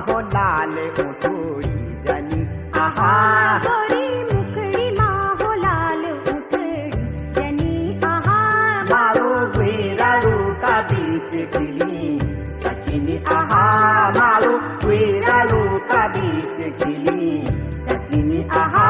हो लाल उठोड़ी जनी आहा गोरी मुखड़ी माँ हो लाल उठड़ी जनी आहा मारो गुरारू का बीच खिली सकिनी आहा मारो गुरारू का बीच खिली सकिनी आहा